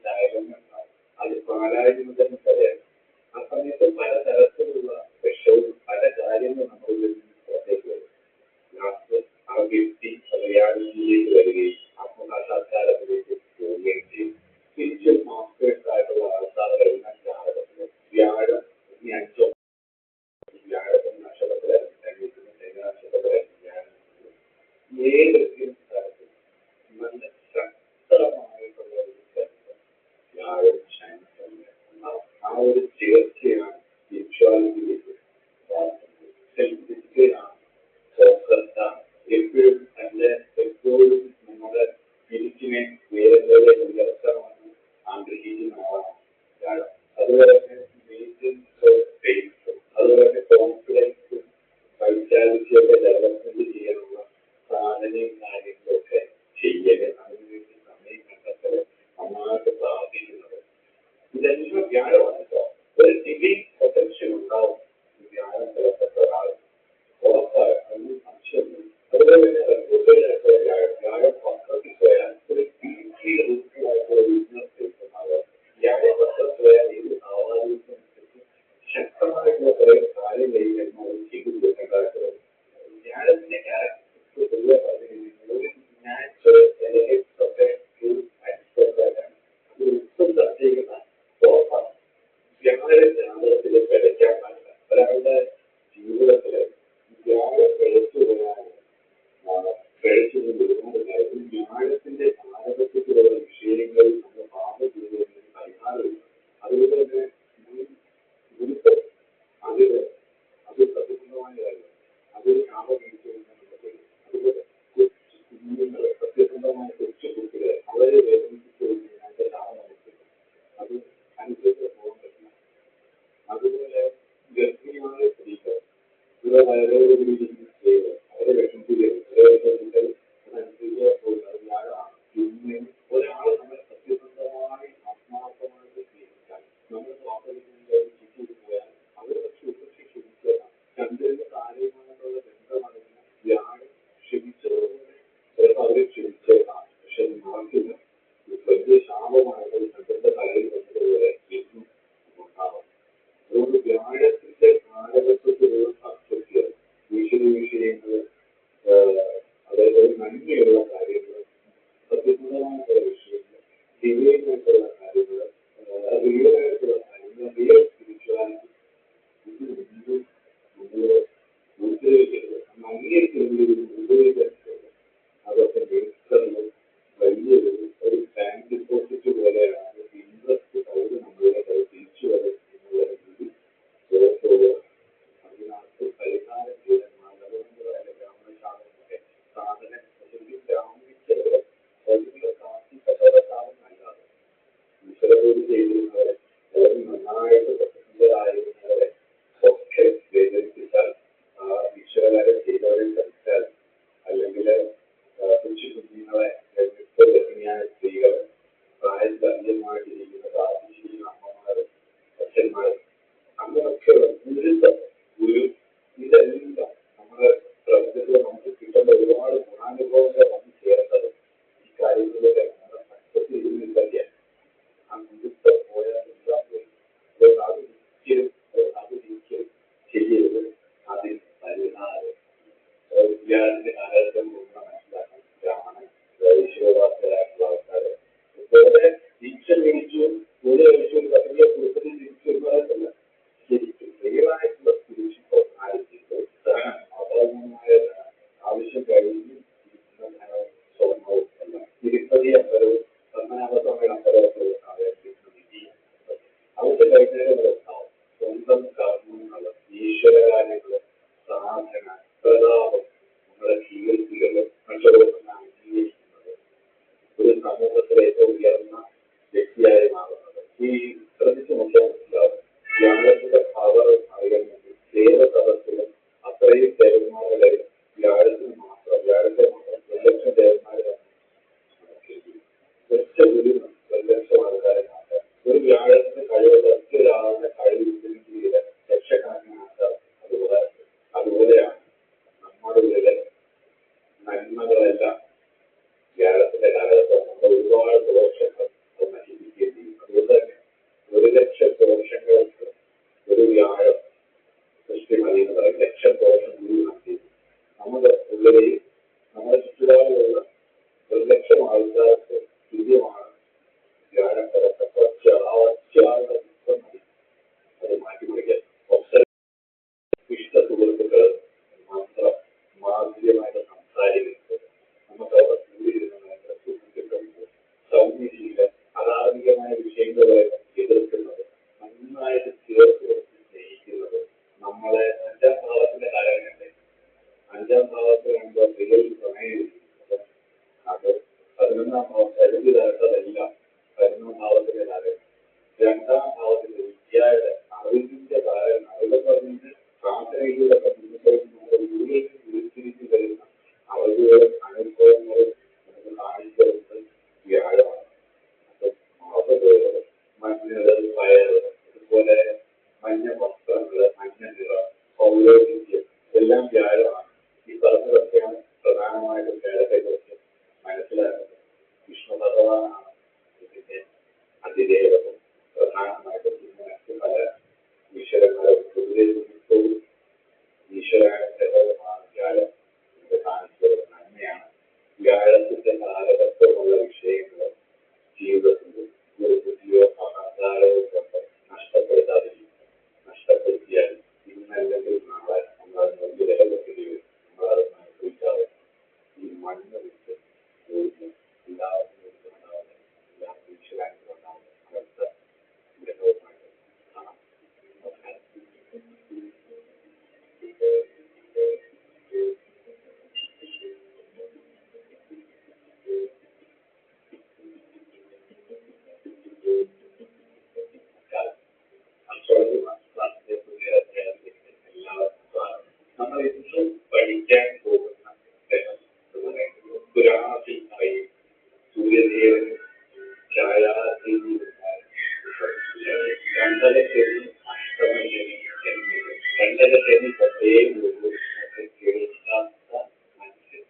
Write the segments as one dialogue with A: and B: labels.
A: ഡയലോഗുണ്ടാവും. അത് പാലാഴിമ തന്നെ കഥയാണ്. ആ സമയത്ത് പലതരത്തിലുള്ള വിഷവും പല കാര്യങ്ങളും നമ്മുടെ ഉള്ളിൽ നിന്ന് പുറത്തേക്ക് വരും. ലാസ്റ്റ് ആ വ്യക്തി റിയാലിറ്റിയിലേക്ക് വരികയും ആത്മസാക്ഷാത്കാരത്തിലേക്ക് പോവുകയും ചെയ്യും. തിരിച്ചും മാസ്റ്റേഴ്സ് ആയിട്ടുള്ള ആൾക്കാരെല്ലാം ജാതകത്തില് വ്യാഴം ഈ അഞ്ചോ വ്യാഴത്തിന് നക്ഷത്രത്തിലായിരുന്നു, നക്ഷത്രത്തിലായിരുന്നു വ്യാഴം. ഏത് സ്ഥലത്തും നല്ല ശക്തമായിട്ടുള്ള ഒരു ബന്ധം വ്യാഴം ശനി ഉണ്ടാവും. ആ ഒരു ചേർച്ചയാണ് സ്പിരിച്വാലിറ്റിയിലേക്ക് സെൽഫ് ഡിസിപ്ലിൻ ആണ്, ഫോക്കസ്ഡാണ്. എപ്പോഴും എപ്പോഴും നമ്മുടെ സ്പിരിറ്റിനെ ഉയരങ്ങളിലേക്ക് ഉയർത്തണമെന്ന് ആഗ്രഹിക്കുന്ന ആളാണ് വ്യാഴം. അതുപോലെ തന്നെ മെയിൻ്റെനൻസ് ഓഫ് ഫെയ്ത്ത്, അതുപോലെ തന്നെ കോൺഫിഡൻസും വൈറ്റാലിറ്റിയൊക്കെ ഡെവലപ്മെന്റ് ചെയ്യാനുള്ള സാധനയും കാര്യങ്ങളൊക്കെ ചെയ്യല്, അതിനുവേണ്ടി സമയം കണ്ടെത്തൽ, നന്നായിട്ട് പ്രാർത്ഥിക്കുന്നത്, ഇതെല്ലാം വ്യാഴമാണ് കേട്ടോ. ഒരു ഡിവൈൻ പൊട്ടൻഷ്യൽ ഉണ്ടാവും വ്യാഴം ബലപ്പെട്ട ഒരാൾ, ഉറപ്പാണ്, അതിന് സംശയമില്ല. അതുപോലെ തന്നെ റെപ്യൂട്ടേഷനൊക്കെ വ്യാഴം പത്രത്തിൽ പോയാൽ ഒരു ഡീപ്ലി റൂട്ടഡ് ആയിട്ടുള്ള ബിസിനസ് കേൾക്കുന്നത്. വ്യാഴം പത്രത്തിൽ പോയാൽ ഏത് സാമാജികനുസരിച്ച് ശക്തമായിട്ടുള്ള കുറെ കാര്യം ചെയ്യുന്ന ഒരു ചെയ്തു കൊടുക്കേണ്ടതായിട്ട് വരും. വ്യാഴത്തിന്റെ ക്യാരക്ടർ പൊതുവെ പറഞ്ഞിരിക്കുന്നത് ഒരു നാച്ചുറൽ എലഗൻസ് ഒക്കെ ഒരു എക്സ്പെർട്ടായിട്ടാണ്. അത് ഒട്ടും തർക്കിക്കുന്ന ഉറപ്പാണ്. വ്യാഴം ജാതകത്തിൽ പിഴയ്ക്കാൻ പാടില്ല. ഒരാളുടെ ജീവിതത്തില് വ്യാഴം പിഴച്ചു പോയാൽ പിഴച്ചു ഒരുപാട് കാര്യം വ്യാഴത്തിന്റെ ആരോഗ്യത്തിലുള്ള വിഷയങ്ങളിൽ നമ്മൾ പാപം ചെയ്തതിന് പരിഹാരമില്ല. അതുകൊണ്ട് തന്നെ ഗുരുത്വം അത് സത്യസന്ധമായ കാര്യം, അത് ശാപം മേടിച്ചു കഴിഞ്ഞാൽ നമുക്ക് വരും. അതുപോലെ കൊച്ചു കുഞ്ഞുങ്ങളെ, സത്യസന്ധമായ കൊച്ചു കുട്ടികളെ അവരെ വേദനിപ്പിച്ചു കഴിഞ്ഞാൽ അതിന്റെ ശാപം നമുക്ക് വരും. അത് അനുസരിച്ച് പോകാൻ പറ്റില്ല. അതുപോലെ ഗർഭിണിയായ സ്ത്രീകൾ ഇവരെ വയറോടുകൂടിയിരിക്കുന്ന സ്ത്രീകൾ അവരെ വിഷമിപ്പിക്കരുത്. അതനുസരിച്ച് പോകുന്നത് വ്യാഴമാണ്. പിന്നെ ഒരാളെ നമ്മൾ സത്യസന്ധമായി ആത്മാർത്ഥമായിട്ട് സ്നേഹിച്ചാൽ നമ്മൾ സ്വാതന്ത്ര്യത്തിൻ്റെ ചുറ്റൂടി പോയാൽ അവർ പക്ഷെ ഉപേക്ഷ ക്ഷമിച്ചതാണ്. ചന്ദ്രന്റെ കാര്യമായിട്ടുള്ള ബന്ധമടങ്ങുന്ന വ്യാഴം ക്ഷമിച്ചതുപോലെ ചിലപ്പോൾ അവരെ ക്ഷമിച്ചതാണ്. പക്ഷെ മാർക്കില്ല, വലിയ ശാപമായിട്ട് ചന്ദ്രന്റെ തലയിൽ വന്നതുപോലെ എന്നും ഉണ്ടാവും. അതുകൊണ്ട് വ്യാഴത്തിന്റെ കാലഘട്ടത്തിലുള്ള സത്യത്തിൽ വിഷയങ്ങൾ, അതായത് നന്മയുള്ള കാര്യങ്ങൾ, സത്യസന്ധമായിട്ടുള്ള വിഷയങ്ങൾ, ഡിവൈനായിട്ടുള്ള കാര്യങ്ങൾ, റിയലായിട്ടുള്ള കാര്യങ്ങൾ, റിയൽ സ്പിരിച്വാലിറ്റി, ഇത് വീണ്ടും നമ്മൾ ഉദ്ദേശിക്കുന്നത് ഉദ്ദേശിക്കുന്നത് അതൊക്കെ നേരിടുന്നത് വലിയൊരു ബാങ്ക് ഡിപ്പോസിറ്റ് പോലെയാണ്. ഇൻട്രസ്റ്റ് പൗര് നമ്മളുടെ തിരിച്ചു വരും എന്നുള്ള രീതി അതിനകത്ത് പരിഹാരം ചെയ്യാൻ മതപരമായ ബ്രാഹ്മണശാലൊക്കെ സാധനം ശരിക്കും ബ്രാഹ്മിച്ചവരെ വലിയ കാത്തിപ്പെട്ടവരെ സാധനമല്ലാതെ ഈശ്വരപൂജ ചെയ്തിരുന്നവരെ അല്ലെങ്കിൽ നന്നായിട്ട് പ്രസിദ്ധരായിരുന്നവരെ ഒക്കെ വേദനിപ്പിച്ചാൽ, ഈശ്വരകാരെ ചെയ്തവരെ ധരിച്ചാൽ, അല്ലെങ്കിൽ കൊച്ചു കുഞ്ഞുങ്ങളെ, ഗർഭിണിയായ സ്ത്രീകൾ, പ്രായത്തിൽ അധികമായിട്ടിരിക്കുന്ന പ്രാർത്ഥിച്ചിരിക്കുന്ന അമ്മമാരും അച്ഛന്മാരും, അങ്ങനെയൊക്കെ ഗുരു, ഇതെല്ലാം നമ്മുടെ പ്രപഞ്ചത്തിൽ നമുക്ക് കിട്ടേണ്ട ഒരുപാട് ഗുണാനുഭവങ്ങൾ വന്നു ചേർന്നത് ഈ കാര്യങ്ങളിലൂടെ നമ്മുടെ സക്സസ് ഇരുന്നില്ല. ആ ഗുരുത്വം പോയാൽ എല്ലാം പോയി. അത് ഒരിക്കലും ചെയ്യരുത്. അതിൽ പരിഹാരം വ്യാഴത്തിന്റെ കാലഘട്ടം മനസ്സിലാക്കാൻ ബ്രാഹ്മണൻ, ഈശ്വരവാസരായിട്ടുള്ള ആൾക്കാര് ഇതുപോലെ ദീക്ഷ മേടിച്ചു, കൂടെ കഴിച്ചു, വലിയ കുടുംബത്തിൽ തിരിച്ചു വരുന്നതല്ല. ശരിക്കും റിയലായിട്ടുള്ള സ്പിരിച്വൽ പേഴ്സണാലിറ്റി, അപകടമായ ആവശ്യം കഴിഞ്ഞ് സ്വർണവും എല്ലാം തിരുപ്പതി അമ്പലവും പത്മനാഭസ്വാമിയുടെ അമ്പലമൊക്കെയുള്ള കാലഘട്ടത്തിൽ അവിടുത്തെ കഴിഞ്ഞാലുണ്ടാവും. സ്വന്തം കർമ്മങ്ങൾ, ഈശ്വരകാര്യങ്ങൾ, സാധന, പ്രതാപം, നമ്മുടെ ജീവിതത്തിലുള്ള മറ്റുള്ളവർക്ക് അംഗീകരിക്കുന്നത്, ഒരു സമൂഹത്തിലെ ഏറ്റവും ഉയർന്ന വ്യക്തിയായി മാറുന്നത്. ഈ ശ്രദ്ധിച്ചു നോക്കിയാൽ മനസ്സിലാവും. വ്യാഴത്തിന്റെ പവർ അറിയാൻ വേണ്ടി ദേവസദസ്സിലും അത്രയും ദേവന്മാരുടെ വ്യാഴത്തിന് മാത്രം, വ്യാഴത്തെ മാത്രം 1,00,000 ദേവന്മാരെ ഒറ്റ ഒരു 1,00,000 ആൾക്കാരെ മാറ്റാം. ഒരു വ്യാഴത്തിന്റെ കഴിവുള്ള ഒറ്റൊരാളുടെ കഴിവില്ലെങ്കിൽ ലക്ഷക്കണക്കിനാക്കാം. അതുപോലെയാണ് നമ്മുടെ ഉള്ളിലെ നന്മകളെല്ലാം വ്യാഴത്തിന്റെ കാലഘട്ടം നമ്മൾ ഒരുപാട് ദോഷങ്ങൾ അത് നശിപ്പിക്കുകയും കൊണ്ടുപോകാനാണ് ഇതിന്റെ അതിവേഗം. പ്രധാനമായിട്ടും ഇന്ന് മറ്റ് പല ഈശ്വരങ്ങളും പൊതുവെ നിമിത്തവും ഈശ്വരാനുഗ്രഹമാണ് വ്യാഴം ഇത് കാണിച്ചത് നന്മയാണ്. വ്യാഴത്തിന്റെ കാലഘട്ടമുള്ള വിഷയങ്ങൾ ജീവിതത്തിൽ ഒരു ബുദ്ധിയോ അഹങ്കാരമോ കൊണ്ട് നഷ്ടപ്പെടുത്താതിരിക്കും. നഷ്ടപ്പെടുത്തിയാൽ ഇന്നല്ലെങ്കിൽ നാളെ നമ്മളത് വലിയ വില കൊടുക്കുകയും നമ്മളത് അനുഭവിക്കാതെ ഈ മണ്ണ് വിട്ട് പോകുന്നു. എല്ലാവർക്കും ഉണ്ടാവുന്നത് എല്ലാം ഈശ്വരാനുഗ്രഹം ഉണ്ടാവുന്നത് അടുത്ത ഗ്രഹവുമായിട്ട് കാണാം. നമ്മൾ ഇന്നും പഠിക്കാൻ പോകുന്ന ഗ്രഹം എന്ന് പറയുന്നത് പുരാണത്തിൽ പറയും സൂര്യദേവൻ ഛായാസ്ഥിതിയിലുണ്ടായ രണ്ടര ശനി അഷ്ടമശനി എന്നിവ രണ്ടര ശനി പ്രത്യേകം ഒരു കേൾക്കാത്ത മനുഷ്യൻ.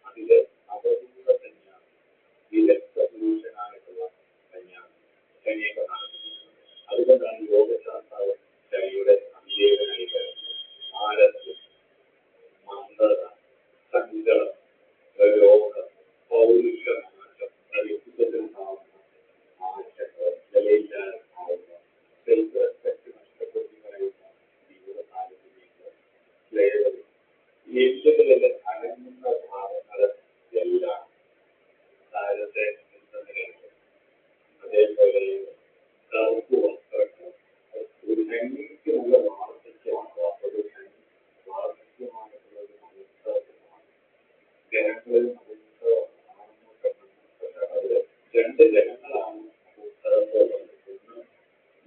A: അതിലെ അവധൂത സന്യാസം വിദഗ്ധപുരുഷനായിട്ടുള്ള സന്യാസം ശനിയൊക്കെ നടത്തുന്നത്. അതുകൊണ്ടാണ് യോഗശാസ്ത്രാവ് ശനിയുടെ അന്ത്യേകനായി വരുന്നത്. ആലസ്യം, മന്ദത, സങ്കടം, രോഗം, പൗരുഷമാറ്റം, വ്യക്തിത്വത്തിനുണ്ടാവുന്ന മാറ്റങ്ങൾ, വിലയില്ലാതാവുന്ന, സെൽഫ് റെസ്പെക്ട് നഷ്ടപ്പെടുത്തി പറയുന്ന ജീവിത സാഹചര്യങ്ങൾ, ക്ലേശം, എല്ലുകളിലെ അനങ്ങുന്ന ഭാവങ്ങൾ എല്ലാം താരത്തെ നിലനിൽക്കും. അതേപോലെ കറുപ്പ് വസ്ത്രങ്ങൾ ഒരു ഭംഗിക്കുള്ള വാർദ്ധക്യമാണ്. ഒരു വാർദ്ധക്യമായിട്ടുള്ള ഒരു മനസ്സാണ് ജനങ്ങളിൽ അത് രണ്ട് ജനങ്ങളാണ് ഒന്ന്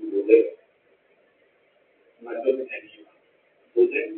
A: ബുധൻ, മറ്റൊന്ന് ശനിയുമാണ്. ബുധൻ